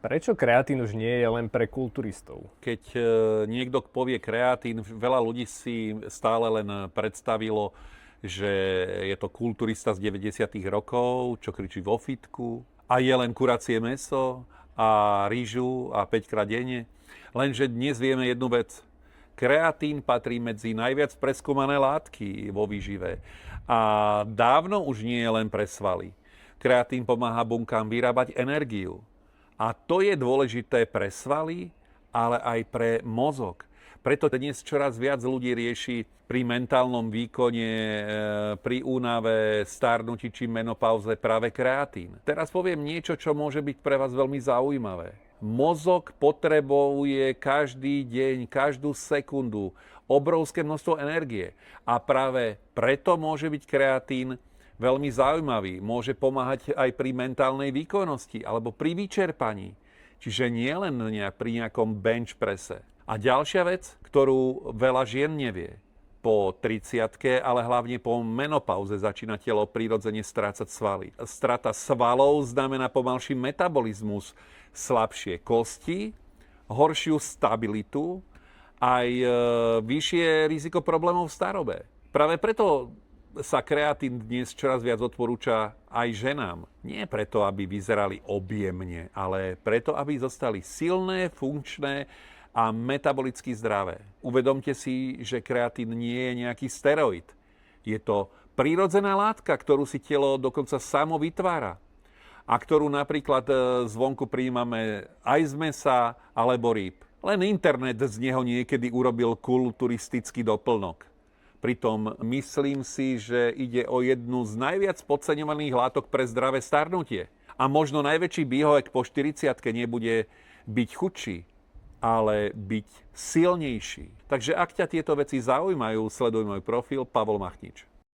Prečo kreatín už nie je len pre kulturistov? Keď niekto povie kreatín, veľa ľudí si stále len predstavilo, že je to kulturista z 90. rokov, čo kričí vo fitku a je len kuracie mäso a rýžu a 5 krát denne. Lenže dnes vieme jednu vec. Kreatín patrí medzi najviac preskúmané látky vo výžive a dávno už nie je len pre svaly. Kreatín pomáha bunkám vyrábať energiu. A to je dôležité pre svaly, ale aj pre mozog. Preto dnes čoraz viac ľudí rieši pri mentálnom výkone, pri únave, starnutí či menopauze práve kreatín. Teraz poviem niečo, čo môže byť pre vás veľmi zaujímavé. Mozog potrebuje každý deň, každú sekundu obrovské množstvo energie. A práve preto môže byť kreatín veľmi zaujímavý. Môže pomáhať aj pri mentálnej výkonnosti alebo pri vyčerpaní. Čiže nie len pri nejakom bench presse. A ďalšia vec, ktorú veľa žien nevie. Po 30-ke, ale hlavne po menopauze začína telo prirodzene strácať svaly. Strata svalov znamená pomalší metabolizmus, slabšie kosti, horšiu stabilitu, aj vyššie riziko problémov v starobe. Práve preto sa kreatín dnes čoraz viac odporúča aj ženám. Nie preto, aby vyzerali objemne, ale preto, aby zostali silné, funkčné a metabolicky zdravé. Uvedomte si, že kreatín nie je nejaký steroid. Je to prírodzená látka, ktorú si telo dokonca samo vytvára a ktorú napríklad zvonku prijímame aj z mesa alebo rýb. Len internet z neho niekedy urobil kulturistický doplnok. Pritom myslím si, že ide o jednu z najviac podceňovaných látok pre zdravé starnutie. A možno najväčší výhovorek po 40-ke nebude byť chudší, ale byť silnejší. Takže ak ťa tieto veci zaujímajú, sleduj môj profil Pavol Machnič.